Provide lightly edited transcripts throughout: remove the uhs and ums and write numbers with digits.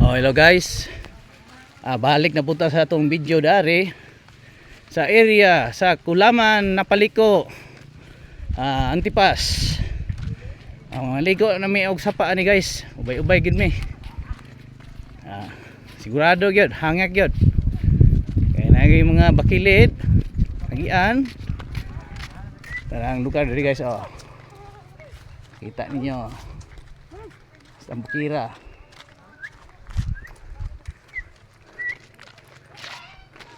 Hello guys. Balik na punta sa atong video dari sa area sa Kulaman, Napaliko, Antipas. Maligo na mi og sapa ni guys. Ubay-ubay gid mi. Sigurado gyud hangak gyud. Kay nagay mga bakilid, agian. Tarang lugar diri guys oh. Kita ninyo. Sambukira.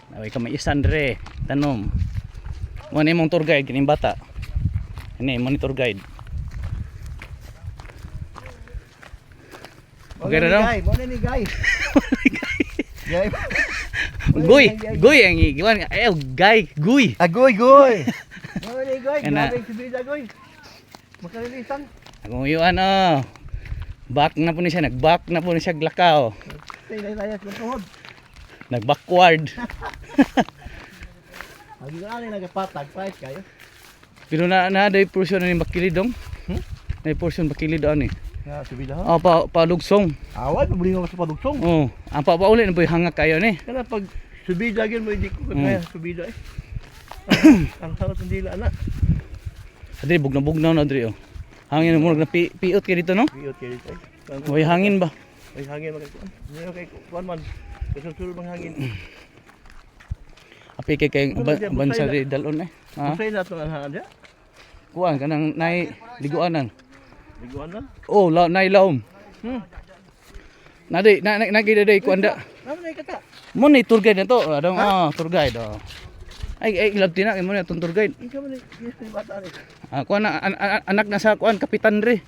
Naway ka may isan dre, tanom. Mo ni mong tour guide kining bata. Ini monitor guide. Okay na daw. Mo ni guy. Guy ang iwan. Ay guy, guy. Agoy goy. Mo ni guy, grabe subida goy. Makalilisan. Ako yuan oh. Back na po ni siya, nag-back na po ni siya glakaw. Layas ng tuhod. Nag-backward. Agi na ni nagapatag fight kayo. Pero na day portion ni bakilid dong. Na portion bakilid ani. Ya subida ha. Palugsong. Away pabuli nga sa padugsong. Oh, ang pauli na boy hangak kayo ni. Kana pag subida gyud mo hindi ko kaya subida eh. Ang sarap ng dila na. Adri bugna-bugnaw na adri oh. Hangin mo na piot kay dito no? Piot kay dito. Way hangin ba? Way hangin magkuan. Ni okay kuan man. Kasulsul mang hangin. Api kay bansa di dalon eh. Say na to ang dia. Kuan kanang nay liguanan. Liguan na. Oh, nay laom. Nadi nagida kuan da. Ano na kata? Mo ni tour guide na to. Adong tour guide oh. Ay ilab tina mo na tour guide. Ikaw man yes ni bata ni. Kuan anak na sa kuan kapitan dre.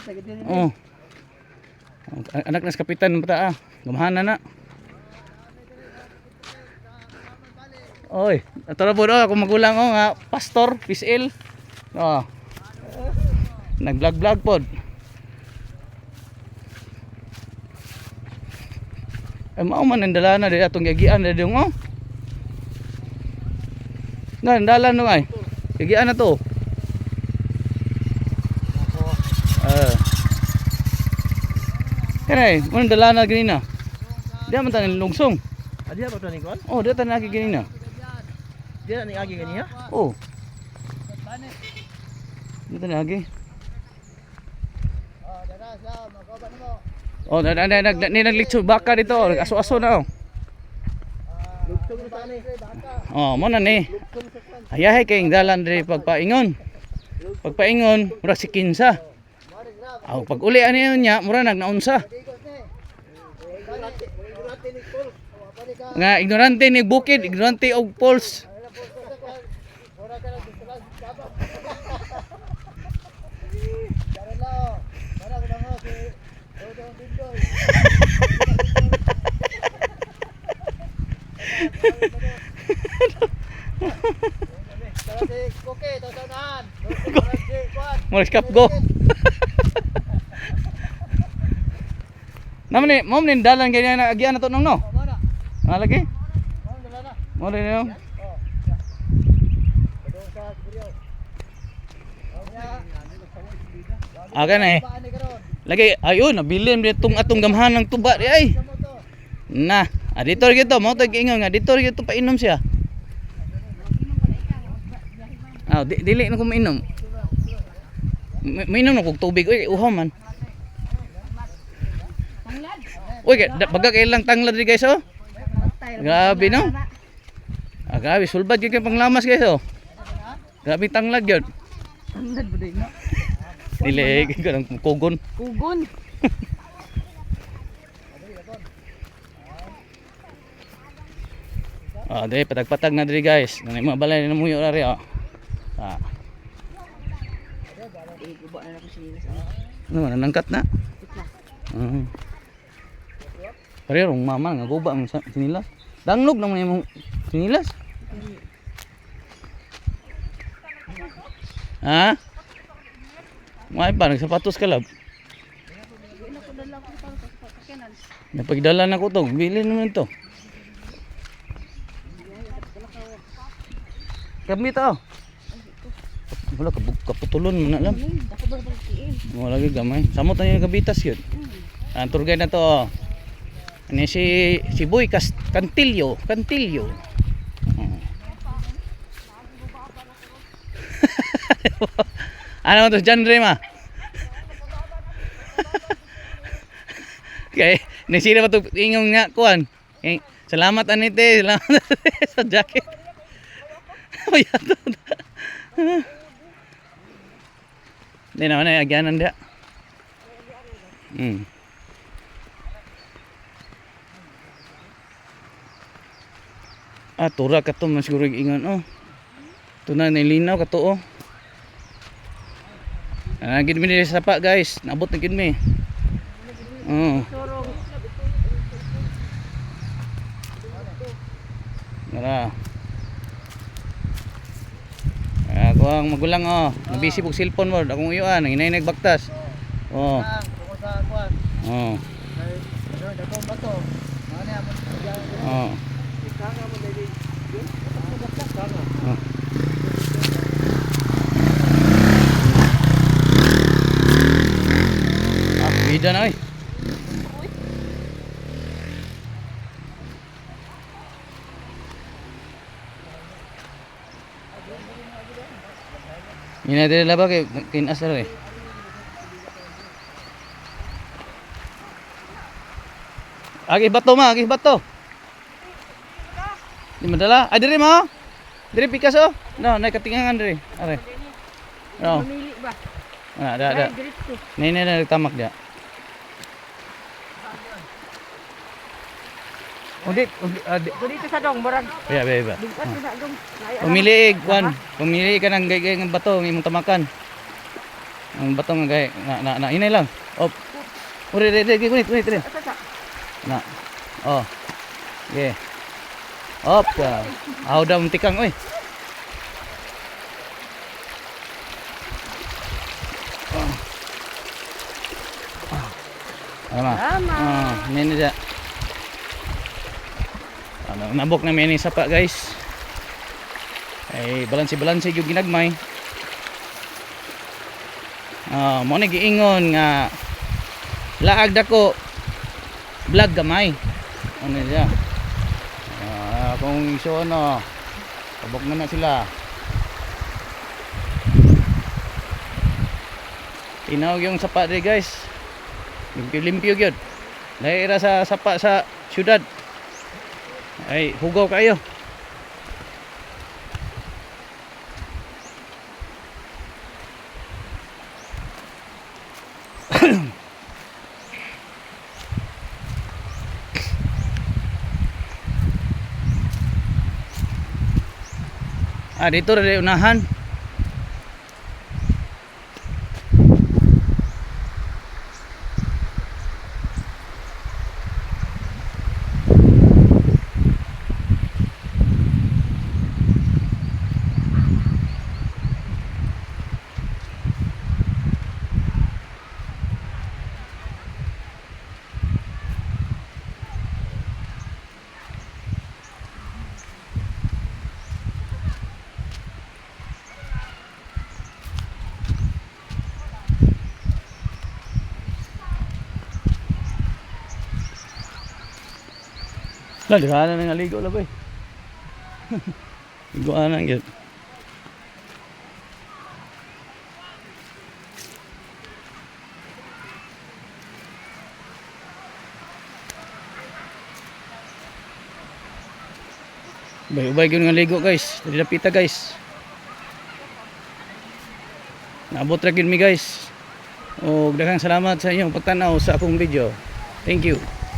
Taga din. Oh. Anak na sa kapitan bata Gamahanan na. Oy, tara po ako magulang nga pastor, PSL. Oh. Nag-vlog pod. Mao man ang dala na dili atong gagian na dong oh. Nga dalan no ay. Gagian na to. Kanay, mo dala na ganina. Diya man tanan lungsong. Adi ba to ni kon? Oh, diya tanan ganina. Dia ni agi ganiya? Oh. Dito na agi. Oh, naglitso baka dito, aso-aso na oh. Lugtong na tani. Oh, mo na ni. Ayahay kay dalan diri pagpaingon. Pagpaingon, mura si kinsa. Aw pag uli ani niya, mura nagnaunsa. Nga ignorante ni bukid, ignorante og pols. Moris kap go. Naman ni, mom nin dalan ganyan na agian na to nung no. Lagi? Mo rin no. Aga na eh. Lagi ayun nabilin ditong atong gamhan ng tuba di ay. Na, dito gito mo tag ingon nga dito gito painom siya. Dili na ko mainom. Mainom na kog tubig oy uhaw man. Uy, baga kailang tanglad di guys oh. Grabe no. Grabe sulbad gyud kay panglamas guys oh. Grabe tanglad gyud. Tanglad ba din no? Dili ganang kugon. Kugon. Dili patag-patag na diri guys. Nanay mga balay na muyo ra ri oh. Guba na ako sinilas. Ano nangkat na? Parerong mama nga guba ang sinilas. Danglog naman imong sinilas. Ha? May pa nagsapatos ka lab. Napagdala na ko to. Bili naman to. Kami to. Wala kaputulon mo na lang. Wala lagi gamay. Samot na yung kabitas yun. Ang tour guide na to. Ani si Boy Cantillo. Oh. Ano mo to genre ma? Okay, nisira ba to ingong nga kuan? Eh, salamat anite, salamat sa jacket. Oh, yato. Hindi naman ay agyanan dia. Tura ka to, mas siguro ingon oh. Ito na nilinaw ka to oh. Gid mi sa sapa guys, nabot na gid mi. Nara. Ako ang magulang oh, nabisi pug cellphone mo, akong uyuan, ang inay nagbaktas. Oh. Oh. Oh. Bida na eh. Ini ada laba kay kinasar eh. Agi bato ma, agi bato. Di madala. Ay diri mo. Diri Picasso. No, nay katingangan diri. Are. No. Mamili ba? Ada. Nay tamak dia. Dito sa dong, barag. Ya. Dito sa dong. Pumili ka ng gay ng bato ng imong tamakan. Ang bato nga gay na inay lang. Op. Uri kunit. Na. Oh. Okay. Op ka. Aw daw tikang oy. Ama. Nini dia. Nabok na may sapa guys. Ay balansi yung ginagmay. Mo ni giingon nga laag dako vlog gamay. Ano siya? Kung iso ano, tabok na sila. Tinawag yung sapa dre guys. Limpyo gyud. Daira sa sapa sa syudad. Ay, hugaw kayo. Dito rin unahan. Lagana na nga ligo la boy. Ligoan na gyud. Ubay gyud nga ligo guys. Dili pita guys. Naabot ra gyud mi guys. Og daghang salamat sa inyong pagtanaw sa akong video. Thank you.